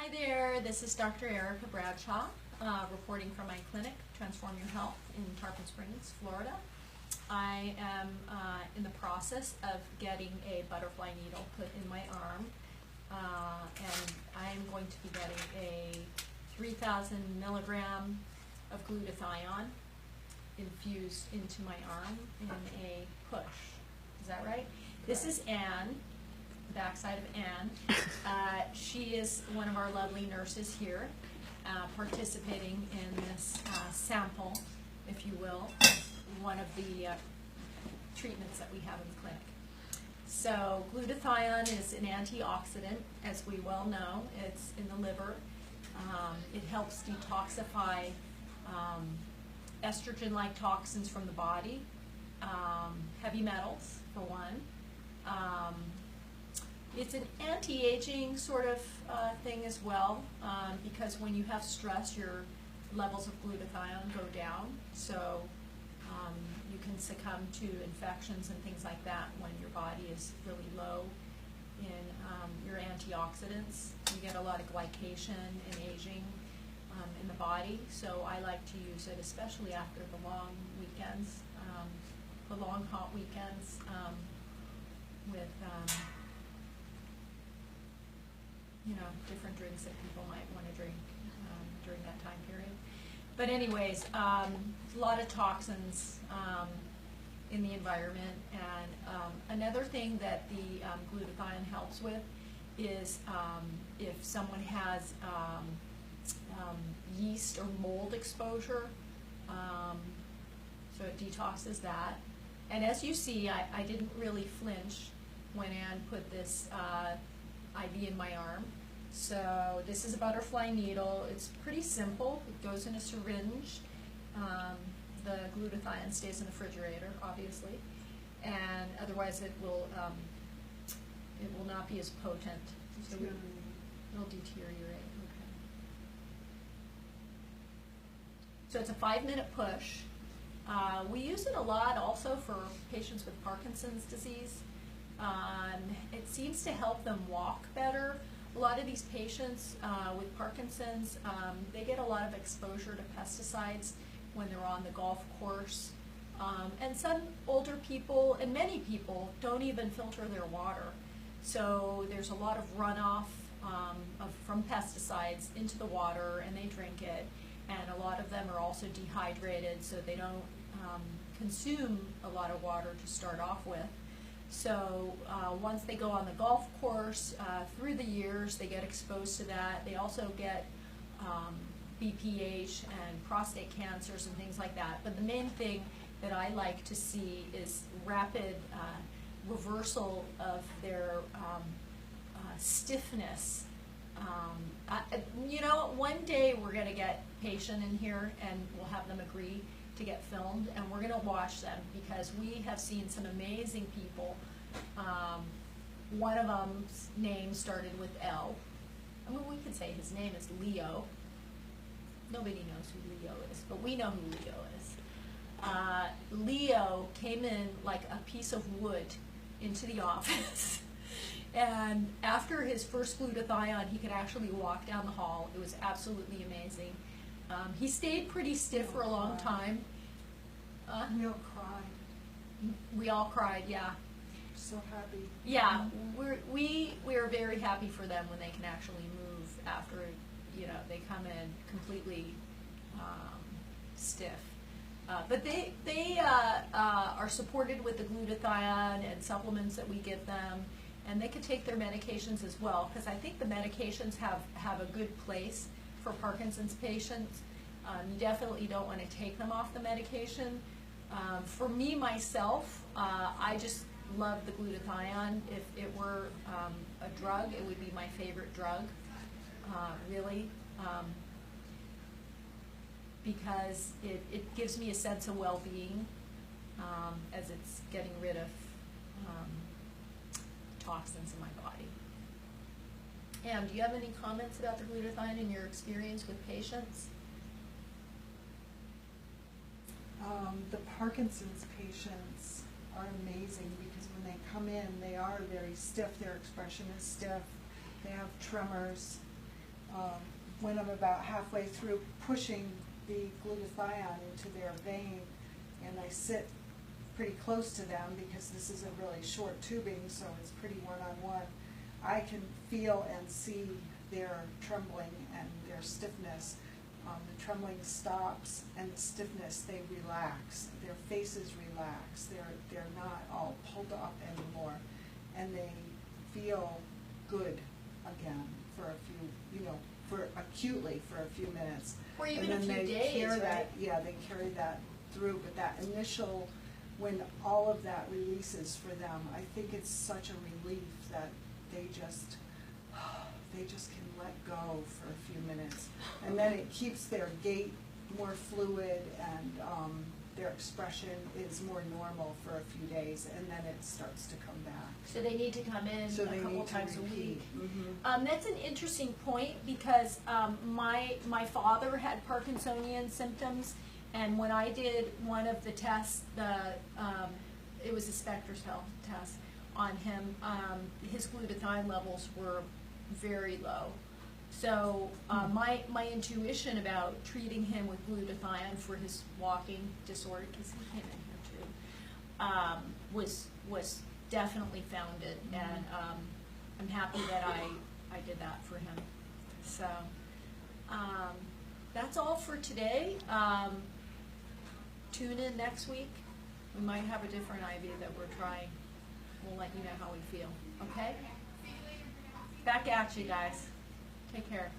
Hi there, this is Dr. Erica Bradshaw, reporting from my clinic, Transform Your Health, in Tarpon Springs, Florida. I am in the process of getting a butterfly needle put in my arm, and I am going to be getting a 3,000 milligram of glutathione infused into my arm in a push. Is that right? This is Anne. Backside of Anne. She is one of our lovely nurses here, participating in this sample, if you will, one of the treatments that we have in the clinic. So glutathione is an antioxidant, as we well know. It's in the liver. It helps detoxify estrogen-like toxins from the body, heavy metals, for one. It's an anti-aging sort of thing as well, because when you have stress, your levels of glutathione go down, so you can succumb to infections and things like that when your body is really low in your antioxidants. You get a lot of glycation and aging in the body, so I like to use it especially after the long weekends, the long hot weekends with different drinks that people might want to drink during that time period. But anyways, a lot of toxins in the environment, and another thing that the glutathione helps with is if someone has yeast or mold exposure, so it detoxes that. And as you see, I didn't really flinch when Anne put this IV in my arm. So this is a butterfly needle. It's pretty simple. It goes in a syringe. The glutathione stays in the refrigerator, obviously, and otherwise it will not be as potent. So it'll deteriorate. Okay. So it's a 5-minute push. We use it a lot also for patients with Parkinson's disease. It seems to help them walk better. A lot of these patients with Parkinson's, they get a lot of exposure to pesticides when they're on the golf course. And some older people, and many people, don't even filter their water. So there's a lot of runoff from pesticides into the water, and they drink it. And a lot of them are also dehydrated, so they don't consume a lot of water to start off with. So once they go on the golf course, through the years, they get exposed to that. They also get BPH and prostate cancers and things like that. But the main thing that I like to see is rapid reversal of their stiffness. One day we're going to get a patient in here and we'll have them agree to get filmed, and we're going to watch them because we have seen some amazing people. One of them's name started with L. I mean, we could say his name is Leo. Nobody knows who Leo is, but we know who Leo is. Leo came in like a piece of wood into the office. And after his first glutathione, he could actually walk down the hall. It was absolutely amazing. He stayed pretty stiff for a long time. We all cried. We all cried, yeah. So happy. Yeah, we are very happy for them when they can actually move after they come in completely stiff. But they are supported with the glutathione and supplements that we give them, and they can take their medications as well, because I think the medications have a good place for Parkinson's patients. You definitely don't want to take them off the medication. For me, myself, I just love the glutathione. If it were a drug, it would be my favorite drug, really, because it gives me a sense of well-being as it's getting rid of toxins in my body. Anne, do you have any comments about the glutathione in your experience with patients? The Parkinson's patients are amazing because when they come in, they are very stiff. Their expression is stiff. They have tremors. when I'm about halfway through pushing the glutathione into their vein, and I sit pretty close to them because this is a really short tubing, so it's pretty one-on-one, I can feel and see their trembling and their stiffness. The trembling stops, and the stiffness, they relax. Their faces relax. They're not all pulled up anymore, and they feel good again for a few, for acutely for a few minutes. Or even and a then few they days, carry right? that, yeah, they carry that through. But that initial, when all of that releases for them, I think it's such a relief that they just can let go for a few minutes. And then it keeps their gait more fluid, and their expression is more normal for a few days, and then it starts to come back. So they need to come in So a they couple need to times a repeat. week. Mm-hmm. That's an interesting point because my father had Parkinsonian symptoms, and when I did one of the tests, it was a Spectre cell test on him, his glutathione levels were very low. So my intuition about treating him with glutathione for his walking disorder, because he came in here too, was definitely founded, and I'm happy that I did that for him. So that's all for today. Tune in next week. We might have a different IV that we're trying. We'll let you know how we feel. Okay? Back at you guys. Take care.